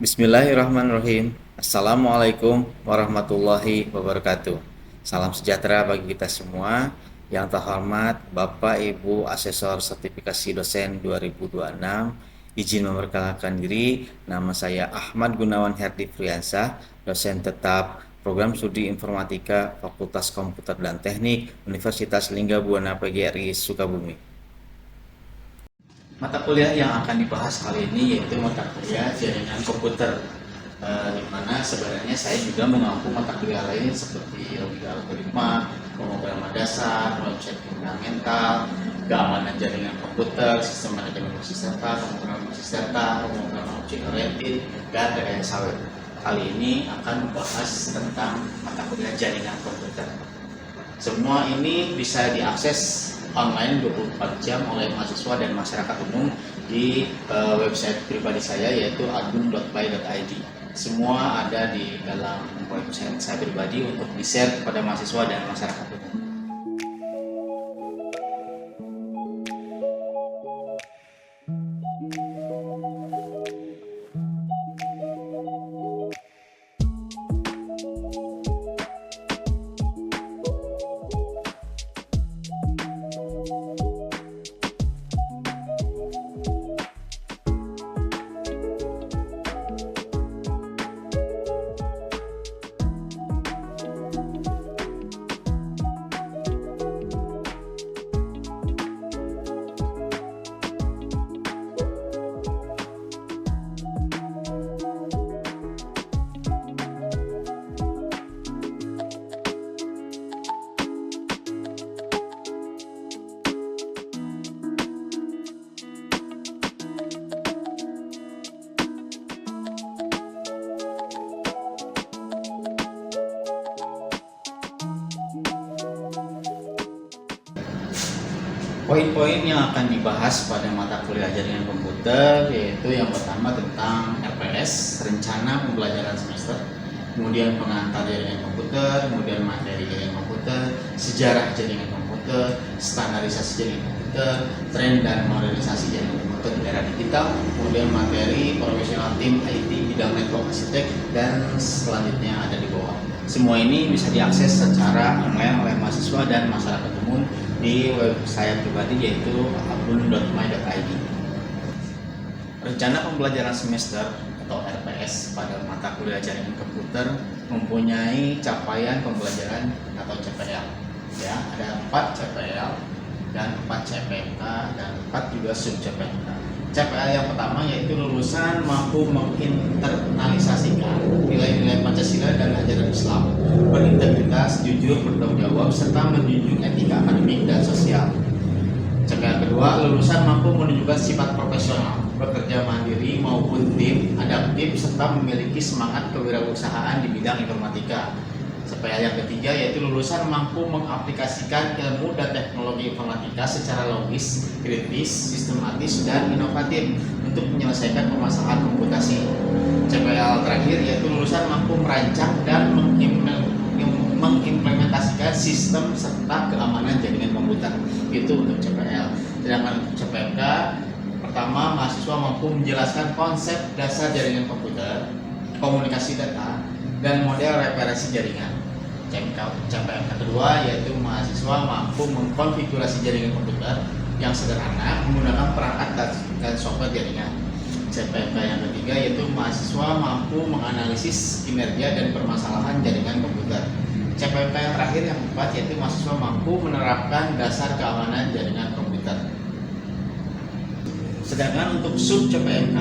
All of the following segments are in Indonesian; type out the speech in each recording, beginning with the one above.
Bismillahirrahmanirrahim. Assalamualaikum warahmatullahi wabarakatuh. Salam sejahtera bagi kita semua. Yang terhormat Bapak Ibu Asesor Sertifikasi Dosen 2026, izin memperkenalkan diri. Nama saya Ahmad Gunawan Herdi Friansah, dosen tetap Program Studi Informatika Fakultas Komputer dan Teknik Universitas Linggabuana PGRI Sukabumi. Mata kuliah yang akan dibahas kali ini yaitu mata kuliah jaringan komputer, di mana sebenarnya saya juga mengampu mata kuliah lain seperti logika algoritma, pemrograman dasar, website fundamental, keamanan jaringan komputer, sistem manajemen basis data, pemrograman basis data, pemrograman objek oriented, dan rekayasa web. Kali ini akan membahas tentang mata kuliah jaringan komputer. Semua ini bisa diakses online 24 jam oleh mahasiswa dan masyarakat umum di website pribadi saya yaitu adun.by.id. Semua ada di dalam website saya pribadi untuk di-share kepada mahasiswa dan masyarakat umum. Poin-poin yang akan dibahas pada mata kuliah jaringan komputer yaitu yang pertama tentang RPS, rencana pembelajaran semester, kemudian pengantar jaringan komputer, kemudian materi jaringan komputer, sejarah jaringan komputer, standarisasi jaringan komputer, tren dan modernisasi jaringan komputer di era digital, kemudian materi profesional tim IT bidang network arsitek, dan selanjutnya ada di bawah. Semua ini bisa diakses secara online oleh mahasiswa dan masyarakat umum di web saya pribadi yaitu adun.my.id. Rencana pembelajaran semester atau RPS pada mata kuliah jaringan komputer mempunyai capaian pembelajaran atau CPL. Ya, ada 4 CPL dan 4 CPMK dan 4 juga sub CPMK. CPL yang pertama yaitu lulusan mampu menginternalisasikan nilai-nilai Pancasila dan ajaran Islam, berintegritas, jujur, bertanggung jawab, serta menjunjung etika akademik dan sosial. CPL kedua, lulusan mampu menunjukkan sifat profesional, bekerja mandiri maupun tim, adaptif, serta memiliki semangat kewirausahaan di bidang informatika. CPL yang ketiga yaitu lulusan mampu mengaplikasikan ilmu dan teknologi informatika secara logis, kritis, sistematis, dan inovatif untuk menyelesaikan permasalahan komputasi. CPL terakhir yaitu lulusan mampu merancang dan mengimplementasikan sistem serta keamanan jaringan komputer. Itu untuk CPL. Sedangkan untuk CPMK, pertama mahasiswa mampu menjelaskan konsep dasar jaringan komputer, komunikasi data, dan model referensi jaringan. CPMK kedua yaitu mahasiswa mampu mengkonfigurasi jaringan komputer yang sederhana menggunakan perangkat dan software jaringan. CPMK yang ketiga yaitu mahasiswa mampu menganalisis kinerja dan permasalahan jaringan komputer. CPMK yang terakhir yang keempat yaitu mahasiswa mampu menerapkan dasar keamanan jaringan komputer. Sedangkan untuk sub CPMK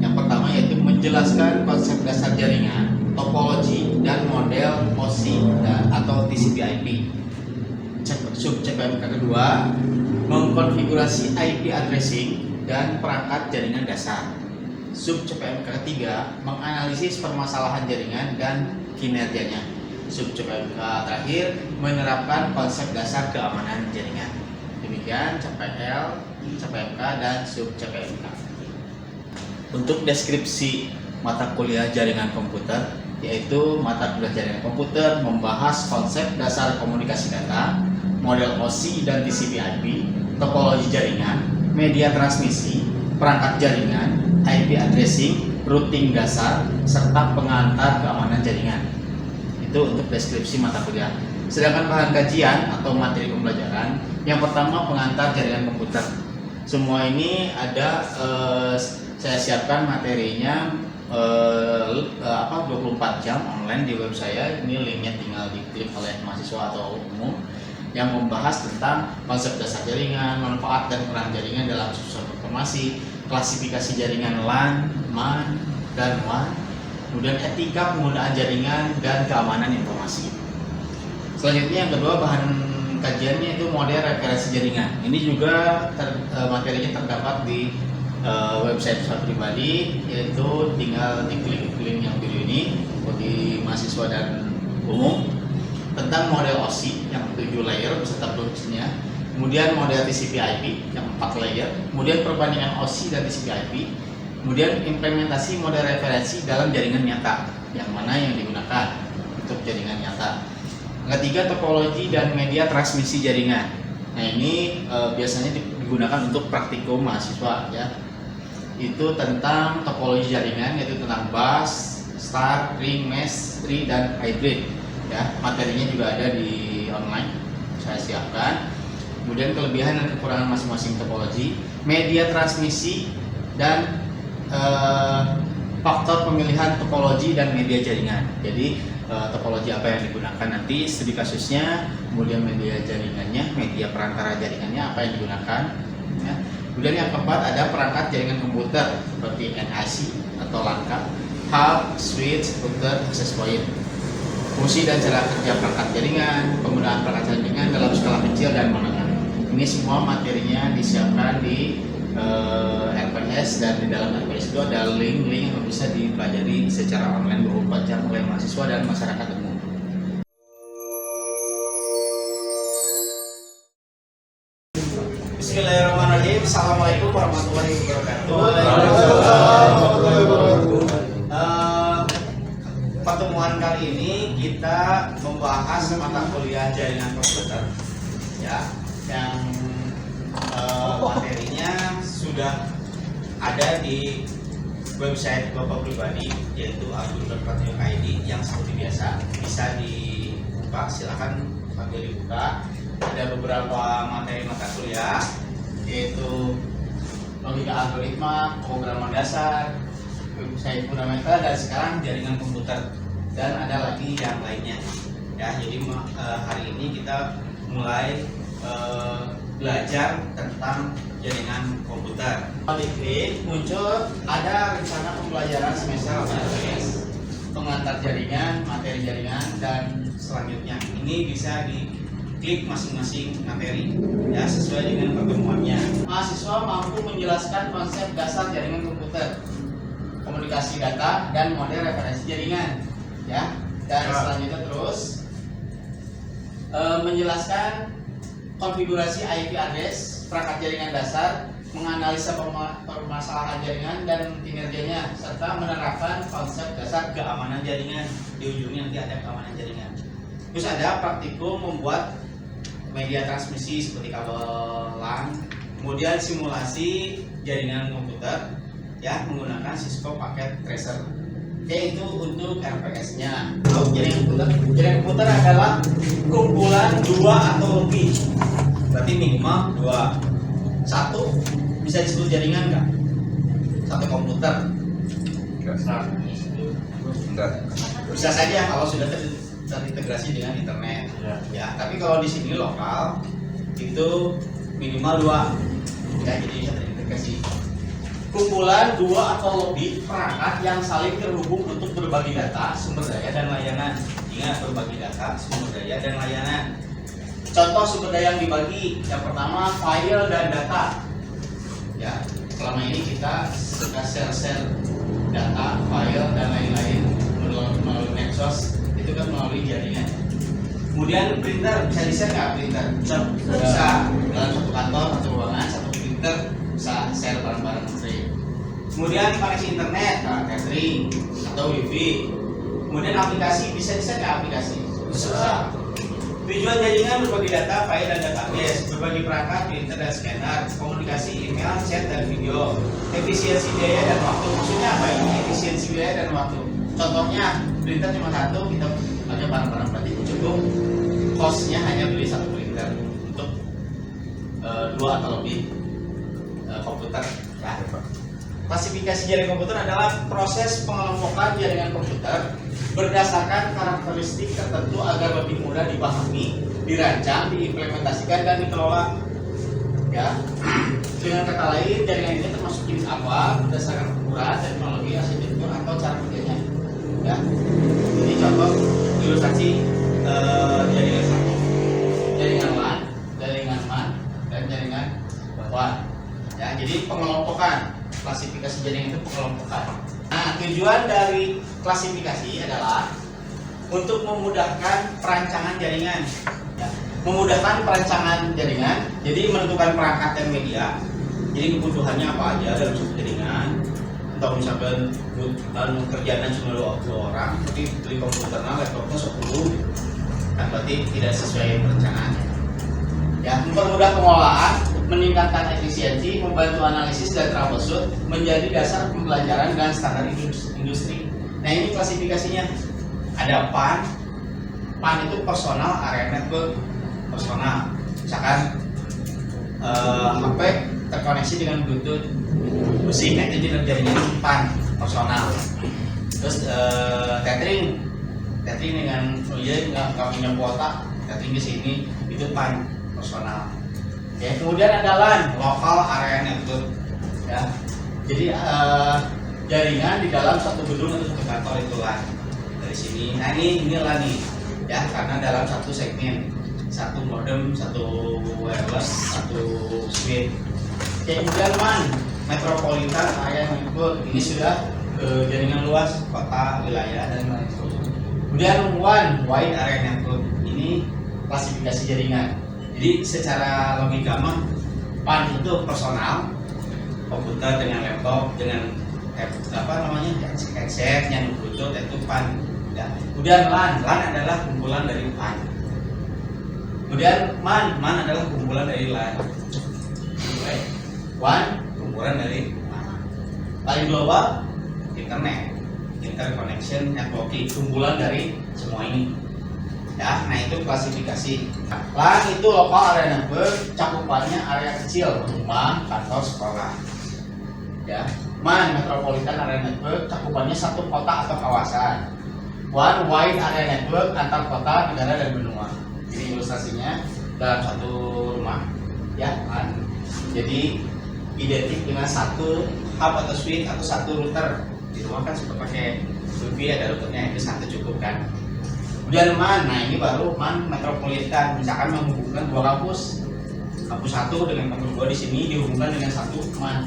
yang pertama yaitu menjelaskan konsep dasar jaringan, topologi, dan model OSI atau TCP/IP. Sub CPMK kedua mengkonfigurasi IP addressing dan perangkat jaringan dasar. Sub CPMK ketiga menganalisis permasalahan jaringan dan kinerjanya. Sub CPMK terakhir menerapkan konsep dasar keamanan jaringan. Demikian CPL, CPMK, dan sub CPMK. Untuk deskripsi mata kuliah jaringan komputer, yaitu mata kuliah jaringan komputer membahas konsep dasar komunikasi data, model OSI dan TCP/IP, topologi jaringan, media transmisi, perangkat jaringan, IP addressing, routing dasar, serta pengantar keamanan jaringan. Itu untuk deskripsi mata kuliah. Sedangkan bahan kajian atau materi pembelajaran, yang pertama pengantar jaringan komputer. Semua ini ada saya siapkan materinya 24 jam online di web saya. Ini linknya tinggal diklik oleh mahasiswa atau umum, yang membahas tentang konsep dasar jaringan, manfaat dan peran jaringan dalam susunan informasi, klasifikasi jaringan LAN, MAN, dan WAN, kemudian etika penggunaan jaringan dan keamanan informasi. Selanjutnya yang kedua, bahan kajiannya itu model referensi jaringan. Ini juga materinya terdapat di website saya pribadi, yaitu tinggal diklik link yang biru ini bagi mahasiswa dan umum, tentang model OSI yang 7 layer beserta produksinya, kemudian model TCP/IP yang 4 layer, kemudian perbandingan OSI dan TCP/IP, kemudian implementasi model referensi dalam jaringan nyata, yang mana yang digunakan untuk jaringan nyata. Yang ketiga, topologi dan media transmisi jaringan. Nah ini biasanya digunakan untuk praktikum mahasiswa ya. Itu tentang topologi jaringan, yaitu tentang bus, star, ring, mesh, tree, dan hybrid. Ya, materinya juga ada di online, saya siapkan. Kemudian kelebihan dan kekurangan masing-masing topologi, media transmisi, dan faktor pemilihan topologi dan media jaringan. Jadi topologi apa yang digunakan nanti studi kasusnya, kemudian media jaringannya, media perantara jaringannya apa yang digunakan. Ya. Kemudian yang keempat ada perangkat jaringan komputer seperti NIC atau LAN, hub, switch, router, access point. Fungsi dan cara kerja perangkat jaringan, penggunaan perangkat jaringan dalam skala kecil dan menengah. Ini semua materinya disiapkan di RPS, dan di dalam RPS itu ada link-link yang bisa dipelajari secara online 24 jam oleh mahasiswa dan masyarakat umum. Bismillahirrahmanirrahim. Assalamualaikum warahmatullahi wabarakatuh. Pertemuan kali ini kita membahas mata kuliah jaringan komputer, ya, yang materinya sudah ada di website Bapak pribadi, yaitu abdul.pratyo.id, yang seperti biasa bisa dibuka. Silahkan sambil dibuka. Ada beberapa materi mata kuliah, yaitu logika algoritma, pemrograman dasar, website fundamental, dan sekarang jaringan komputer, dan ada lagi yang lainnya. Ya, jadi hari ini kita mulai belajar tentang jaringan komputer. Kalau diklik muncul ada rencana pembelajaran semester 18, pengantar jaringan, materi jaringan, dan selanjutnya. Ini bisa diklik masing-masing materi ya sesuai dengan pertemuannya. Mahasiswa mampu menjelaskan konsep dasar jaringan komputer, komunikasi data, dan model referensi jaringan ya. Dan selanjutnya terus menjelaskan konfigurasi IP address, perangkat jaringan dasar, menganalisa permasalahan jaringan dan kinerjanya, serta menerapkan konsep dasar keamanan jaringan. Di ujungnya nanti ada keamanan jaringan. Terus ada praktikum membuat media transmisi seperti kabel LAN, kemudian simulasi jaringan komputer ya menggunakan Cisco Packet Tracer. Itu untuk RPS-nya. Jaringan komputer adalah kumpulan dua atau lebih. Berarti minimal dua. Satu bisa disebut jaringan nggak? Satu komputer. Enggak. Bisa saja kalau sudah terintegrasi dengan internet. Ya, tapi kalau di sini lokal itu minimal dua. Ya, jadi bisa terintegrasi. Kumpulan dua atau lebih perangkat yang saling terhubung untuk berbagi data, sumber daya, dan layanan. Ingat, berbagi data, sumber daya, dan layanan. Contoh sumber daya yang dibagi, yang pertama file dan data. Ya, selama ini kita suka share data, file, dan lain-lain melalui medsos, itu kan melalui jaringan. Kemudian printer, bisa di-share nggak printer? Bisa. Dalam satu kantor, satu ruangan, satu printer bisa share barang-barang menteri. Kemudian koneksi internet, tethering atau wifi. Kemudian aplikasi, bisa di-share nggak aplikasi? Bisa. Tujuan jaringan berbagi data, file dan database, berbagi perangkat, printer dan scanner, komunikasi email, chat dan video, efisiensi biaya dan waktu. Maksudnya apa ini? Efisiensi biaya dan waktu. Contohnya printer cuma satu, kita pakai barang-barang berarti cukup. Costnya hanya beli satu printer untuk dua atau lebih komputer. Ya. Klasifikasi jaringan komputer adalah proses pengelompokan jaringan komputer berdasarkan karakteristik tertentu agar lebih mudah dipahami, dirancang, diimplementasikan, dan dikelola. Ya, dengan kata lain, jaringan ini termasuk jenis apa berdasarkan ukuran, teknologi, arsitektur, atau cara kerjanya. Ya, ini contoh ilustrasi jaringan satu, jaringan LAN, jaringan MAN, dan jaringan WAN. Ya, jadi pengelompokan. Klasifikasi jaringan itu pengelompokan. Nah, tujuan dari klasifikasi adalah untuk memudahkan perancangan jaringan. Ya, memudahkan perancangan jaringan. Jadi menentukan perangkat dan media. Jadi kebutuhannya apa aja dalam satu jaringan. Atau misalkan kerjanya cuma dua orang, tapi beli komputernya, laptopnya 10, kan berarti tidak sesuai perencanaan. Ya, mempermudah pengelolaan, meningkatkan efisiensi, membantu analisis dan troubleshoot, menjadi dasar pembelajaran dan standar industri. Nah, ini klasifikasinya. Ada PAN. PAN itu personal area network, personal. Misalkan HP terkoneksi dengan Bluetooth, musik itu jaringan PAN, personal. Terus tethering dengan nggak punya kuota, tethering di sini itu PAN, personal. Ya, kemudian ada LAN, local area network. Ya, jadi jaringan di dalam satu gedung atau satu kantor itu LAN. Dari sini, nah ini LAN nih, ya, karena dalam satu segmen, satu modem, satu wireless, satu switch. Ya, kemudian MAN, metropolitan area network. Ini sudah jaringan luas, kota, wilayah, dan lain sebagainya. Kemudian WAN, wide area network. Ini klasifikasi jaringan. Jadi secara logika mah PAN itu personal, komputer dengan laptop dengan headset yang Bluetooth itu PAN. Ya. Kemudian LAN adalah kumpulan dari PAN. Kemudian MAN adalah kumpulan dari LAN. WAN kumpulan dari MAN. Paling global internet, interconnection networking, kumpulan dari semua ini. Ya, nah itu klasifikasi. LAN itu lokal area network, cakupannya area kecil, rumah, kantor, sekolah. Ya, MAN metropolitan area network, cakupannya satu kota atau kawasan. WAN wide area network, antar kota, negara, dan benua. Ini ilustrasinya dalam satu rumah. Ya, LAN. Jadi identik dengan satu hub atau switch atau satu router. Di rumah kan suka pakai wifi, ada routernya, itu satu cukup kan. Kemudian MAN, nah ini baru MAN metropolitan, misalkan menghubungkan dua kampus satu dengan kampus dua di sini dihubungkan dengan satu MAN,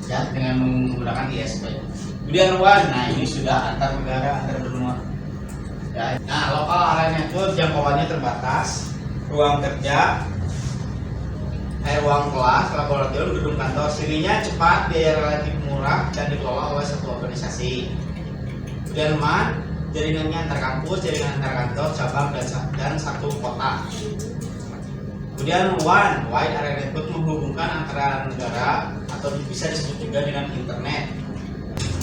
ya, dengan menggunakan ISP. Kemudian WAN, nah ini sudah antar negara, antar benua. Ya. Nah, lokal area network jangkauannya terbatas, ruang kerja, ruang kelas, laboratorium, gedung kantor, sirinya cepat, biaya relatif murah, dan dikelola oleh satu organisasi. Kemudian MAN, jaringannya antar kampus, jaringan antar kantor, cabang, dan satu kota. Kemudian WAN, wide area network, menghubungkan antara negara atau bisa disebut juga dengan internet.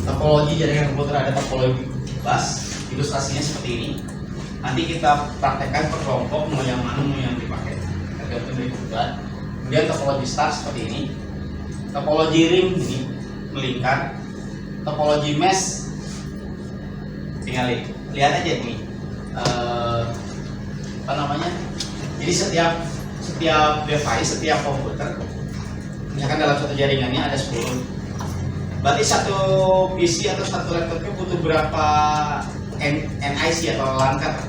Topologi jaringan komputer ada topologi bus, ilustrasinya seperti ini. Nanti kita praktekkan per kelompok mau yang mana mau yang dipakai, tergantung dari kebutuhan. Kemudian topologi star seperti ini. Topologi ring ini melingkar. Topologi mesh, tinggal lihat aja nih jadi setiap device, setiap komputer misalkan dalam satu jaringannya ada 10, berarti satu PC atau satu laptopnya butuh berapa NIC atau LAN card.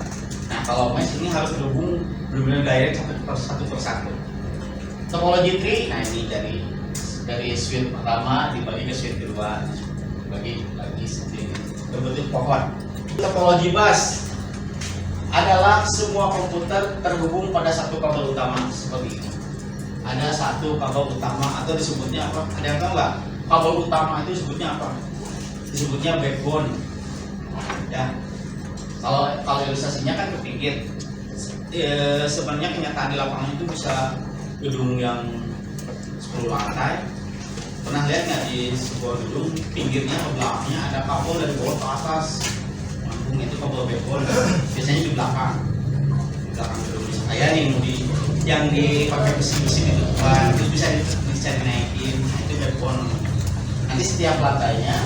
Nah, kalau mesh ini harus terhubung benar-benar direct satu persatu. Topologi tree, nah ini dari switch pertama dibagi ke switch kedua, dibagi lagi seperti ini, berbentuk pohon. Topologi bus adalah semua komputer terhubung pada satu kabel utama seperti ini. Ada satu kabel utama atau disebutnya apa? Ada yang tahu nggak? Kabel utama itu disebutnya apa? Disebutnya backbone. Ya. Kalau ilustrasinya kan ke pinggir. sebenarnya kenyataan di lapangan itu bisa gedung yang 10 lantai. Pernah lihat nggak di sebuah gedung pinggirnya atau belakangnya ada kabel dari bawah ke atas, nyambung itu kabel backbone, biasanya di belakang gedung. Kayak yang dipakai besi-besi itu itu bisa naikin, itu backbone. Nanti setiap lantainya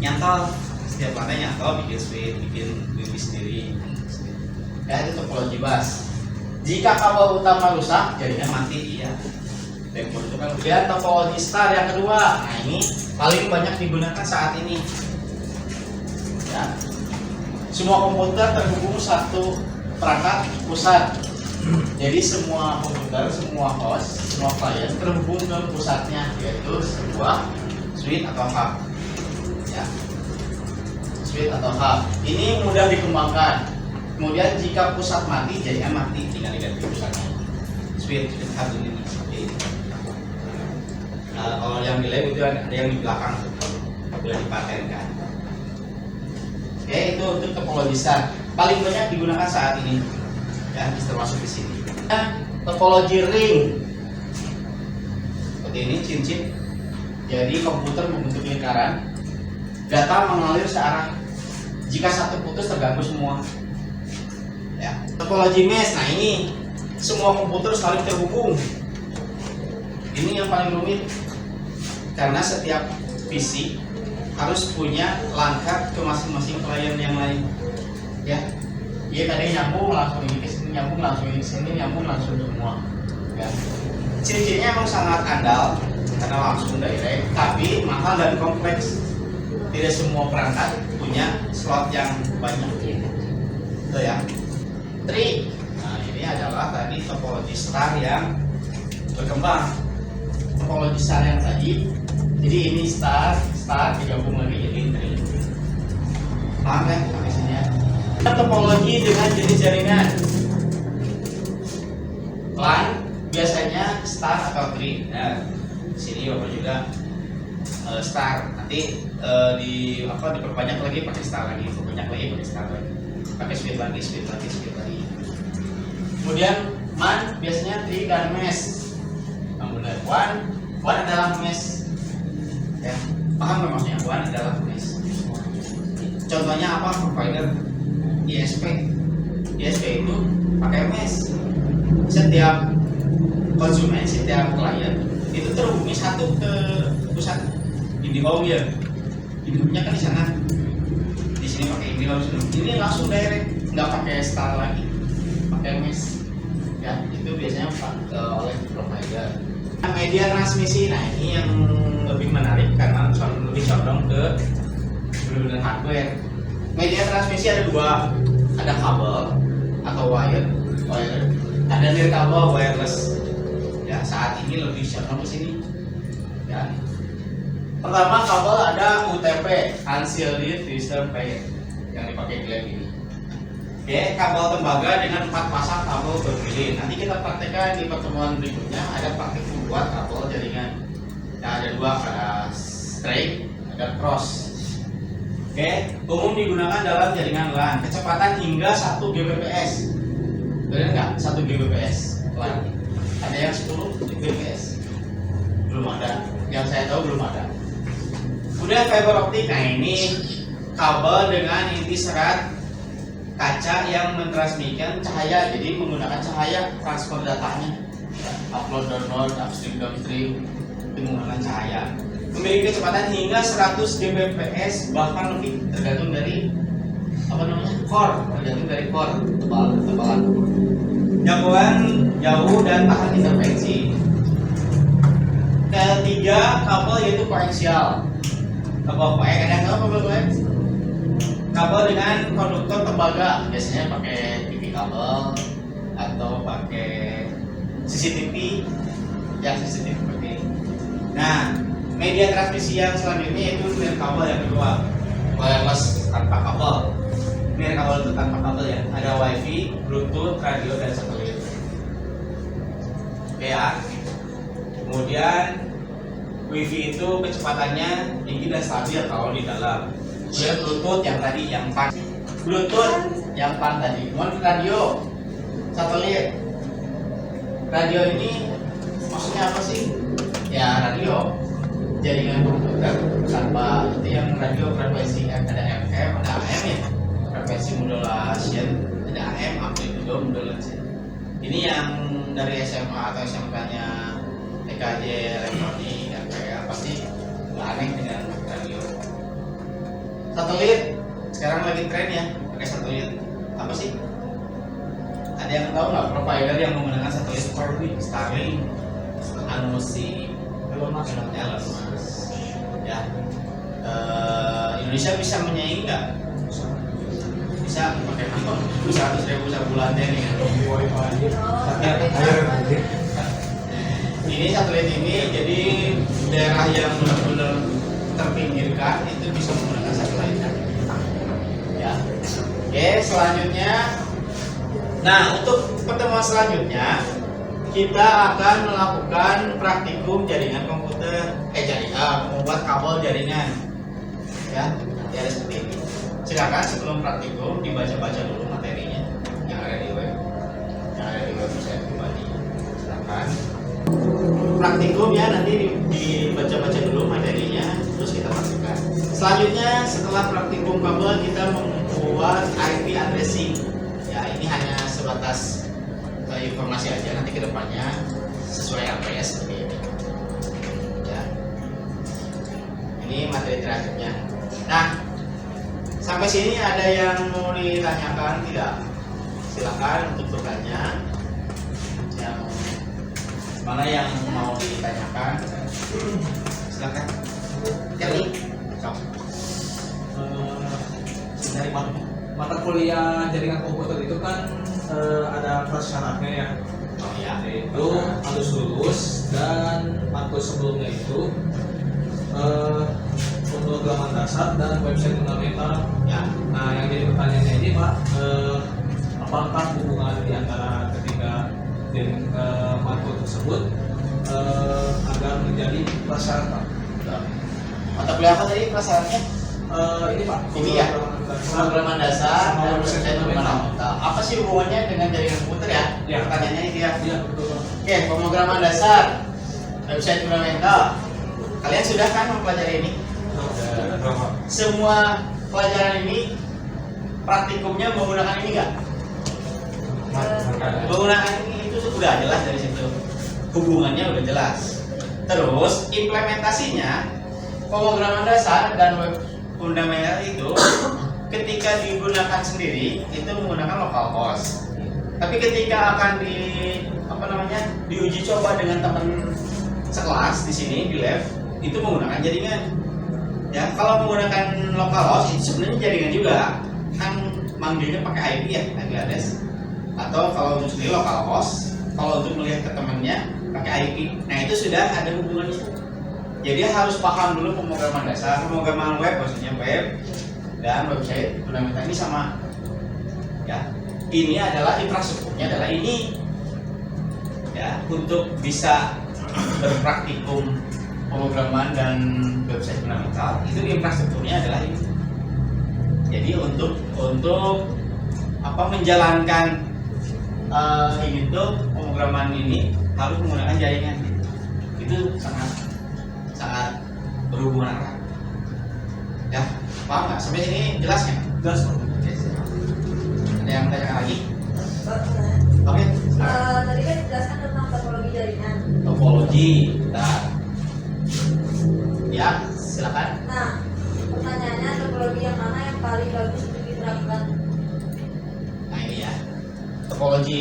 nyantol, bikin suite, bikin wifi sendiri. Ya, itu topologi bus. Jika kabel utama rusak, jaringan mati, iya. Backbone itu kan. Kemudian topologi star yang kedua. Nah, ini paling banyak digunakan saat ini. Ya. Semua komputer terhubung satu perangkat pusat. Jadi semua komputer, semua host, semua klien terhubung ke pusatnya, yaitu sebuah switch atau hub. Ya. Switch atau hub. Ini mudah dikembangkan. Kemudian jika pusat mati, jaringan mati, tinggal diganti pusatnya. Switch hub ini seperti ini. Nah, kalau yang di lab itu ada yang di belakang, boleh dipatenkan. Oke, itu untuk topologi star. Paling banyak digunakan saat ini. Ya, termasuk di sini. Nah, topologi ring. Seperti ini cincin. Jadi komputer membentuk lingkaran. Data mengalir searah. Jika satu putus terganggu semua. Ya. Topologi mesh. Nah, ini semua komputer saling terhubung. Ini yang paling rumit karena setiap PC harus punya langkah ke masing-masing klien yang lain. Ya, dia tadi nyambung langsung ini ke sini, nyambung langsung ini ke sini, nyambung langsung semua. Ya. Ciri-cirinya emang sangat andal karena langsung direct, tapi mahal dan kompleks. Tidak semua perangkat punya slot yang banyak. Itu ya. Tree. Nah, ini adalah tadi topologi star yang berkembang. Topologi star yang tadi, jadi ini star digabung lagi jadi tree. Paham kan maksudnya? Topologi dengan jenis jaringan. LAN biasanya star atau tree. Nah, di sini Bapak juga star. Nanti diperbanyak lagi pakai star lagi, diperbanyak lagi pakai star lagi, pakai switch lagi. Kemudian MAN biasanya tree dan mesh. Kemudian WAN adalah mesh. Ya, paham nggak maksudnya? WAN adalah mesh. Contohnya apa? Provider ISP itu pakai mesh. Setiap konsumen, setiap klien itu terhubungi satu ke pusat IndiHome ya. Hidupnya kan di sana. Di sini pakai IndiHome, ini langsung direct, nggak pakai star lagi, pakai mesh. Ya, itu biasanya oleh provider. Media transmisi, nah ini yang lebih menarik karena lebih condong ke benar-benar hardware. Media transmisi ada dua, ada kabel atau wire, ada nirkabel wireless. Ya, saat ini lebih condong ke sini. Ya. Pertama kabel ada UTP, unshielded twisted pair, yang dipakai di lab ini. Oke, kabel tembaga dengan 4 pasang kabel berlilin. Nanti kita praktekkan di pertemuan berikutnya. Ada praktik membuat kabel jaringan. Nah, ada dua, ada straight, ada cross. Oke, umum digunakan dalam jaringan LAN. Kecepatan hingga 1 Gbps. Benar nggak? 1 Gbps LAN. Ada yang 10 Gbps? Belum ada. Yang saya tahu belum ada. Kemudian fiber optik. Nah, ini kabel dengan inti serat kaca yang mentransmisikan cahaya, jadi menggunakan cahaya transfer datanya, upload download, upstream downstream, itu menggunakan cahaya. Memiliki kecepatan hingga 100 Gbps bahkan lebih, tergantung dari core, tergantung dari core tebalan, jangkauan jauh dan tahan intervensi. Ketiga, kabel yaitu koaksial. Kabel dengan konduktor tembaga, biasanya pakai TV kabel atau pakai CCTV, ya CCTV pakai. Nah, media transmisi yang selanjutnya yaitu nirkabel yang kedua, wireless tanpa kabel. Nirkabel itu tanpa kabel ya, ada WiFi, Bluetooth, radio dan satelit. Oke ya. Kemudian WiFi itu kecepatannya tinggi dan stabil kalau di dalam. Kemudian Bluetooth yang tadi, yang PAN. Bluetooth yang PAN tadi. Kemudian radio Satelit. Radio ini maksudnya apa sih? Ya radio, jaringan komputer tanpa itu yang radio frekuensi ada FM, ada AM ya. Frekuensi modulation, ada AM, amplitudo modulation. Ini yang dari SMA atau SMK-nya TKJ elektronik kayak pasti nggak aneh dengan radio. Satelit sekarang lagi tren ya pakai satelit. Apa sih? Ada yang tahu nggak provider yang menggunakan satelit? Starlink, anu si Elon Musk ya. Indonesia bisa menyaingi nggak? Bisa pakai apa? 100.000 sebulan deh nih. Ini satelit ini jadi daerah yang benar-benar terpinggirkan itu bisa menggunakan satelit. Ya. Oke, selanjutnya. Nah, untuk pertemuan selanjutnya kita akan melakukan praktikum jaringan komputer, membuat kabel jaringan. Ya, ada seperti ini. Silakan sebelum praktikum dibaca-baca dulu materinya yang ada di web, website pribadi. Silakan. Praktikum ya nanti dibaca-baca dulu materinya, terus kita praktikkan. Selanjutnya setelah praktikum kabel kita membuat IP addressing. Ya ini hanya sebatas informasi aja, nanti kedepannya sesuai address seperti ini. Ya. Ini materi terakhirnya. Nah, sampai sini ada yang mau ditanyakan tidak? Silakan untuk bertanya. Yang mana yang mau ditanyakan? Silakan. Kelly. Dari mata kuliah jaringan komputer itu kan ada prasyaratnya ya. Oh ya. Itu harus lulus dan matkul sebelumnya itu pemrograman dasar dan website fundamental. Ya. Nah, yang jadi pertanyaannya ini Pak, apakah hubungan di antara ketiga matkul tersebut agar menjadi prasyarat Pak? Mata kuliah apa tadi prasyaratnya? Ini Pak, Ini ya. Pemrograman dasar dan website fundamental. Apa sih hubungannya dengan jaringan komputer ya? Ya. Pertanyaannya ini ya. Iya betul Pak. Oke, pemrograman dasar, website fundamental. Kalian sudah kan mempelajari ini? Semua pelajaran ini praktikumnya menggunakan ini enggak? Menggunakan ini itu sudah jelas dari situ. Hubungannya udah jelas. Terus implementasinya pemrograman dasar dan web fundamental itu ketika digunakan sendiri itu menggunakan localhost. Tapi ketika akan diuji coba dengan teman sekelas di sini di lab itu menggunakan jaringan. Ya, kalau menggunakan localhost itu sebenarnya jaringan juga, kan manggilnya pakai IP ya, IP address. Atau kalau untuk sendiri localhost, kalau untuk melihat ke temannya pakai IP. Nah itu sudah ada hubungannya. Jadi harus paham dulu pemrograman dasar, pemrograman web maksudnya web dan website fundamental ini sama. Ya, ini adalah infrastrukturnya adalah ini. Ya, untuk bisa berpraktikum pemrograman dan website fundamental itu infrastrukturnya adalah ini. Jadi untuk menjalankan ini tuh pemrograman ini harus menggunakan jaringan. Itu sangat berhubungan erat. Ya, paham nggak? Sampai sini jelas ya? Jelas Pak. Ada yang tanyakan lagi? Pak, Oke. tadi kan dijelaskan tentang topologi jaringan. Topologi, bentar. Ya, silakan. Nah, pertanyaannya topologi yang mana yang paling bagus untuk diterapkan? Nah ini ya, topologi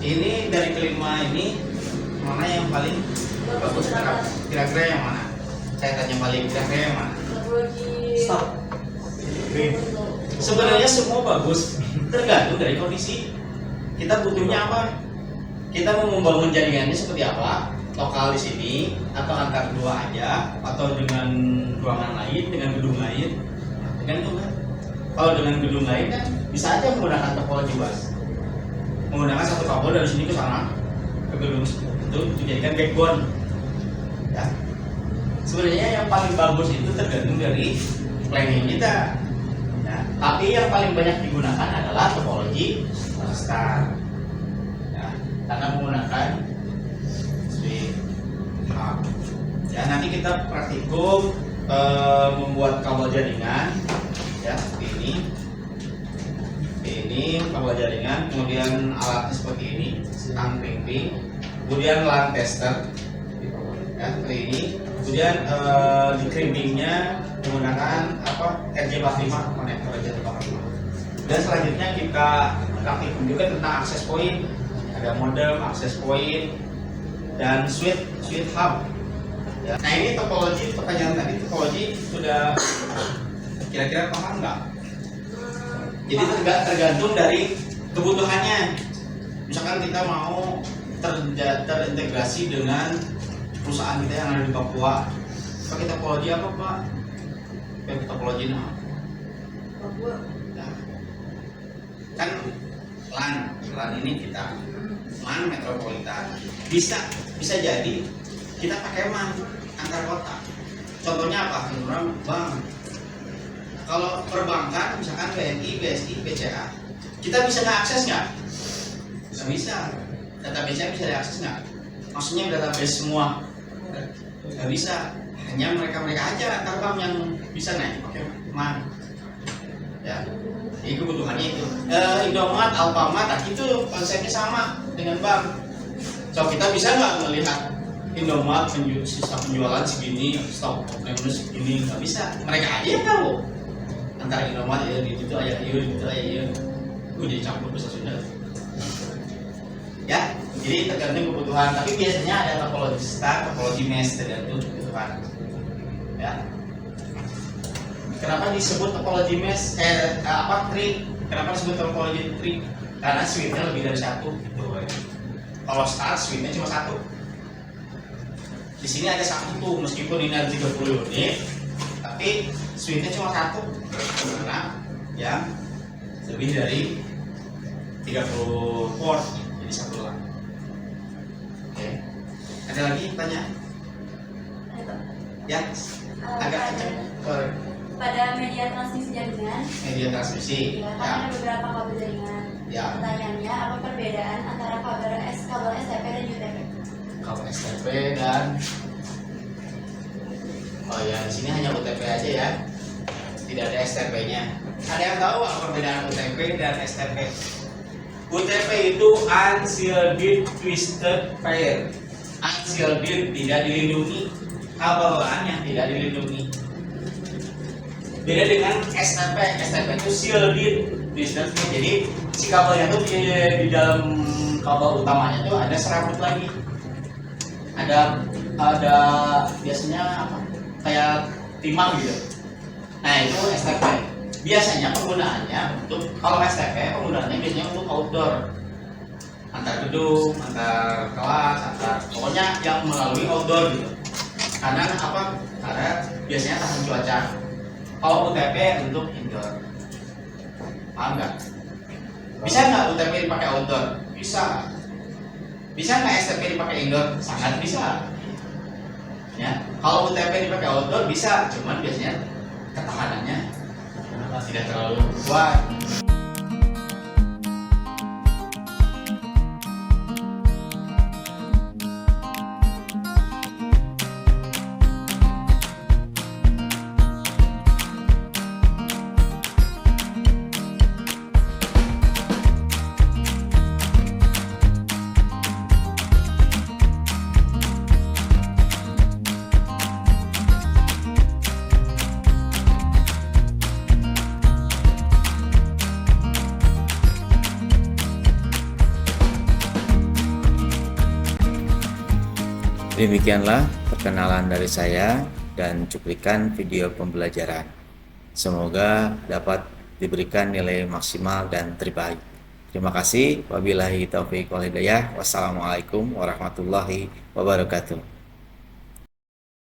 ini dari kelima ini mana yang paling bagus diterapkan? Kira-kira yang mana? Saya tanya balik, kira-kira yang mana? Topologi Stop. untuk Sebenarnya semua bagus, tergantung dari kondisi. Kita butuhnya apa? Kita mau membangun jaringannya seperti apa? Lokal di sini, atau antar dua aja, atau dengan ruangan lain, dengan gedung lain, tergantung kan? Kalau dengan gedung lain kan bisa aja menggunakan topologi bus, menggunakan satu kabel dari sini ke sana ke gedung itu dijadikan backbone. Ya. Sebenarnya yang paling bagus itu tergantung dari planning kita. Ya. Tapi yang paling banyak digunakan adalah topologi start. Ya, karena menggunakan sweep hub. Ya, nanti kita praktikum membuat kabel jaringan, ya seperti ini kabel jaringan, kemudian alatnya seperti ini, stang ping, kemudian LAN tester, ya seperti ini, kemudian di crimpingnya menggunakan RJ45 konektor RJ45. Dan selanjutnya kita praktikum juga tentang akses point, ada modem, akses point, dan switch hub. Ya. Nah ini topologi, pertanyaan tadi topologi sudah kira-kira paham nggak? Jadi tergantung dari kebutuhannya. Misalkan kita mau terintegrasi dengan perusahaan kita yang ada di Papua, pakai topologi apa Pak? Pakai topologi apa? Papua. Nah, kan LAN ini kita LAN metropolitan. Bisa jadi kita pakai MAN antar kota. Contohnya apa? Contohnya bank. Kalau perbankan, misalkan BNI, BSI, BCA, kita bisa nggak akses nggak? Bisa. Database-nya bisa diakses nggak? Maksudnya database semua? Nggak bisa. Hanya mereka aja antar bank yang bisa naik pakai MAN. Ya. Jadi kebutuhannya itu. Indomaret, Alfamart, itu konsepnya sama dengan bank. So kita bisa nggak melihat Indomaret sisa penjualan segini, stok revenue segini? Nggak bisa. Mereka aja yang tahu. Antara Indomaret ya gitu aja, jadi campur bahasa Sunda. Ya, jadi tergantung kebutuhan. Tapi biasanya ada topologi start, topologi mesh, tergantung kebutuhan. Ya. Kenapa disebut topologi mesh? Tree? Kenapa disebut topologi tree? Karena switch-nya lebih dari satu. Gitu. Kalau start switch-nya cuma satu. Di sini ada satu tuh, meskipun ini ada 30 unit, tapi switch-nya cuma satu karena yang lebih dari 30 port, jadi satu lah. Oke. Ada lagi tanya? Ya, agak kencang. Pada media transmisi jaringan, Media transmisi. ya, kan ada beberapa kabel jaringan. Ya. Pertanyaannya, apa perbedaan antara kabel STP dan UTP? Kabel STP dan di sini hanya UTP aja ya, tidak ada STP-nya. Ada yang tahu apa perbedaan UTP dan STP? UTP itu unshielded twisted pair. Unshielded, tidak dilindungi, kabel LAN yang tidak dilindungi. Beda dengan STP. STP itu shielded twisted pair. Jadi si kabelnya tuh di dalam kabel utamanya tuh ada serabut lagi. Ada biasanya apa? Kayak timang gitu. Nah itu STP. Biasanya penggunaannya untuk, kalau STP penggunaannya biasanya untuk outdoor, antar gedung, antar kelas, pokoknya yang melalui outdoor gitu. Karena apa? Karena biasanya tahan cuaca. Kalau UTP untuk indoor. Paham nggak? Bisa nggak UTP dipakai outdoor? Bisa. Bisa nggak STP dipakai indoor? Sangat bisa. Ya, kalau UTP dipakai outdoor bisa, cuman biasanya ketahanannya tidak terlalu kuat. Demikianlah perkenalan dari saya dan cuplikan video pembelajaran. Semoga dapat diberikan nilai maksimal dan terbaik. Terima kasih. Wabillahi taufiq wal hidayah. Wassalamualaikum warahmatullahi wabarakatuh.